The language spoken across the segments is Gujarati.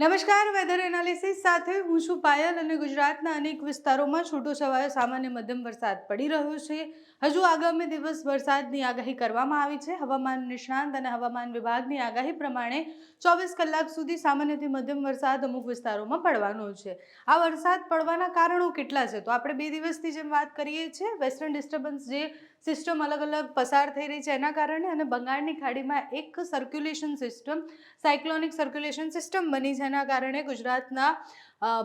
નમસ્કાર, વેધર એનાલિસિસ સાથે હું છું પાયલ અને ગુજરાતના અનેક વિસ્તારોમાં છૂટોછવાયો સામાન્ય મધ્યમ વરસાદ પડી રહ્યો છે. હજુ આગામી દિવસ વરસાદની આગાહી કરવામાં આવી છે. હવામાન નિષ્ણાંત અને હવામાન વિભાગની આગાહી પ્રમાણે 24 કલાક સુધી સામાન્યથી મધ્યમ વરસાદ અમુક વિસ્તારોમાં પડવાનો છે. આ વરસાદ પડવાના કારણો કેટલા છે? તો આપણે 2 દિવસથી જેમ વાત કરીએ છીએ, વેસ્ટર્ન ડિસ્ટર્બન્સ જે સિસ્ટમ અલગ અલગ પસાર થઈ રહી છે એના કારણે અને બંગાળની ખાડીમાં એક circulation system, cyclonic circulation system બની છે. જેના કારણે ગુજરાતના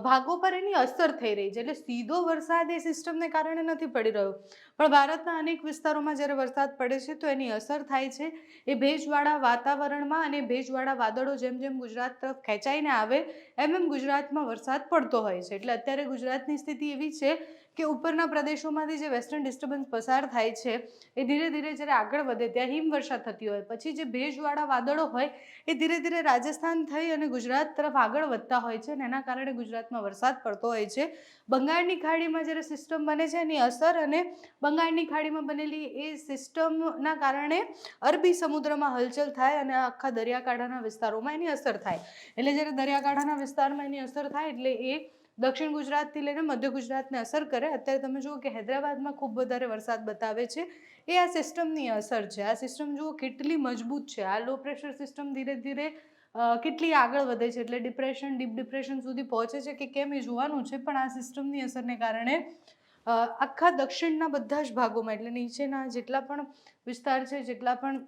ભાગો પર એની અસર થઈ રહી છે. એટલે સીધો વરસાદ એ સિસ્ટમને કારણે નથી પડી રહ્યો, પણ ભારતના અનેક વિસ્તારોમાં જ્યારે વરસાદ પડે છે તો એની અસર થાય છે. એ ભેજવાળા વાતાવરણમાં અને ભેજવાળા વાદળો જેમ જેમ ગુજરાત તરફ ખેંચાઈને આવે એમ એમ ગુજરાતમાં વરસાદ પડતો હોય છે. એટલે અત્યારે ગુજરાતની સ્થિતિ એવી છે કે ઉપરના પ્રદેશોમાંથી જે વેસ્ટર્ન ડિસ્ટર્બન્સ પસાર થાય છે એ ધીરે ધીરે જ્યારે આગળ વધે ત્યાં હિમવર્ષા થતી હોય, પછી જે ભેજવાળા વાદળો હોય એ ધીરે ધીરે રાજસ્થાન થઈ અને ગુજરાત તરફ આગળ વધતા હોય છે અને એના કારણે ગુજરાતમાં વરસાદ પડતો હોય છે. બંગાળની ખાડીમાં જ્યારે સિસ્ટમ બને છે એની અસર અને બંગાળની ખાડીમાં બનેલી એ સિસ્ટમના કારણે અરબી સમુદ્રમાં હલચલ થાય અને આખા દરિયાકાંઠાના વિસ્તારોમાં એની અસર થાય. એટલે જ્યારે દરિયાકાંઠાના વિસ્તારમાં એની અસર થાય એટલે એ દક્ષિણ ગુજરાતથી લઈને મધ્ય ગુજરાતને અસર કરે. અત્યારે તમે જુઓ કે હૈદરાબાદમાં ખૂબ વધારે વરસાદ બતાવે છે, એ આ સિસ્ટમની અસર છે. આ સિસ્ટમ જુઓ કેટલી મજબૂત છે. આ લો પ્રેશર સિસ્ટમ ધીરે ધીરે કેટલી આગળ વધે છે, એટલે ડિપ્રેશન, ડીપ ડિપ્રેશન સુધી પહોંચે છે કે કેમ એ જોવાનું છે. પણ આ સિસ્ટમની અસરને કારણે આખા દક્ષિણના બધા જ ભાગોમાં, એટલે નીચેના જેટલા પણ વિસ્તાર છે, જેટલા પણ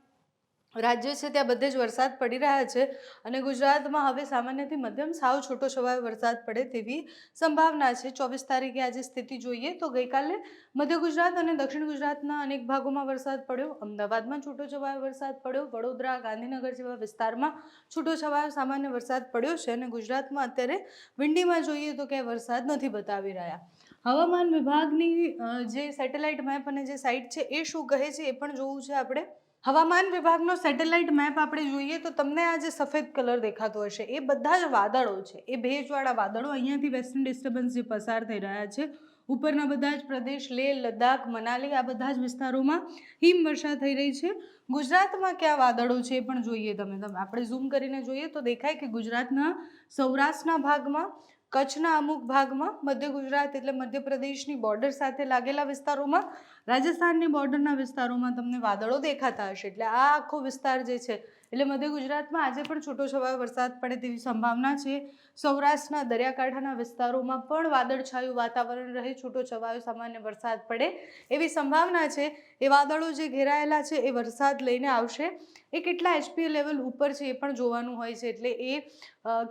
રાજ્ય છે, ત્યાં બધે જ વરસાદ પડી રહ્યા છે. અને ગુજરાતમાં હવે સામાન્યથી મધ્યમ સાવ છૂટો છવાયો વરસાદ પડે તેવી સંભાવના છે. 24 તારીખે આજે સ્થિતિ જોઈએ તો ગઈકાલે મધ્ય ગુજરાત અને દક્ષિણ ગુજરાતના અનેક ભાગોમાં વરસાદ પડ્યો. અમદાવાદમાં છૂટો છવાયો વરસાદ પડ્યો. વડોદરા, ગાંધીનગર જેવા વિસ્તારમાં છૂટો છવાયો સામાન્ય વરસાદ પડ્યો છે. અને ગુજરાતમાં અત્યારે વિંડીમાં જોઈએ તો ક્યાંય વરસાદ નથી બતાવી રહ્યા. હવામાન વિભાગની જે સેટેલાઇટ મેપ અને જે સાઇટ છે એ શું કહે છે એ પણ જોવું છે આપણે. હવામાન વિભાગનો સેટેલાઇટ મેપ આપણે જોઈએ તો તમને આ જે સફેદ કલર દેખાતો હશે એ બધા જ વાદળો છે, એ ભેજવાળા વાદળો. અહીંયાથી વેસ્ટર્ન ડિસ્ટર્બન્સ જે પસાર થઈ રહ્યા છે, ઉપરના બધા જ પ્રદેશ, લેહ, લદ્દાખ, મનાલી, આ બધા જ વિસ્તારોમાં હિમવર્ષા થઈ રહી છે. ગુજરાતમાં કયા વાદળો છે એ પણ જોઈએ. આપણે ઝૂમ કરીને જોઈએ તો દેખાય કે ગુજરાતના સૌરાષ્ટ્રના ભાગમાં, કચ્છના અમુક ભાગમાં, મધ્ય ગુજરાત એટલે મધ્યપ્રદેશની બોર્ડર સાથે લાગેલા વિસ્તારોમાં, રાજસ્થાનની બોર્ડરના વિસ્તારોમાં તમને વાદળો દેખાતા હશે. એટલે આ આખો વિસ્તાર જે છે, એટલે મધ્ય ગુજરાતમાં આજે પણ છૂટો છવાયો વરસાદ પડે તેવી સંભાવના છે. સૌરાષ્ટ્રના દરિયાકાંઠાના વિસ્તારોમાં પણ વાદળછાયું વાતાવરણ રહે, છૂટો છવાયો સામાન્ય વરસાદ પડે એવી સંભાવના છે. એ વાદળો જે ઘેરાયેલા છે એ વરસાદ લઈને આવશે. એ કેટલા એચપીએ લેવલ ઉપર છે એ પણ જોવાનું હોય છે. એટલે એ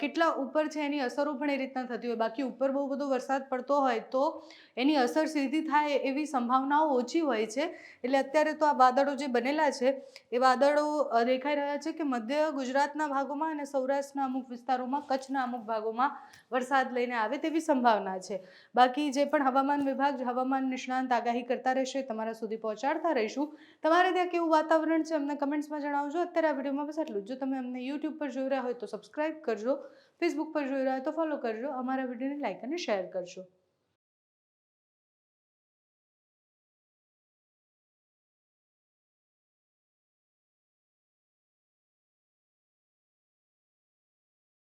કેટલા ઉપર છે એની અસરો પણ એ રીતના થતી હોય. બાકી ઉપર બહુ બધો વરસાદ પડતો હોય તો એની અસર સીધી થાય એવી સંભાવનાઓ ઓછી હોય છે. એટલે અત્યારે તો આ વાદળો જે બનેલા છે એ વાદળો દેખાઈ રહ્યા છે કે મધ્ય ગુજરાતના ભાગોમાં અને સૌરાષ્ટ્રના અમુક વિસ્તારોમાં, કચ્છના અમુક ભાગોમાં વરસાદ લઈને આવે તેવી સંભાવના છે. બાકી જે પણ હવામાન વિભાગ, હવામાન નિષ્ણાંત આગાહી કરતા રહેશે, તમારા સુધી પહોંચાડતા રહીશું. તમારે ત્યાં કેવું વાતાવરણ છે અમને કમેન્ટ્સમાં જણાવજો. અત્યારે આ વિડીયોમાં બસ આટલું જ. જો તમે અમને યુટ્યુબ પર જોઈ રહ્યા હોય તો સબસ્ક્રાઇબ કરજો, ફેસબુક પર જોઈ રહ્યા હોય તો ફોલો કરજો, અમારા વિડીયોને લાઇક અને શેર કરજો.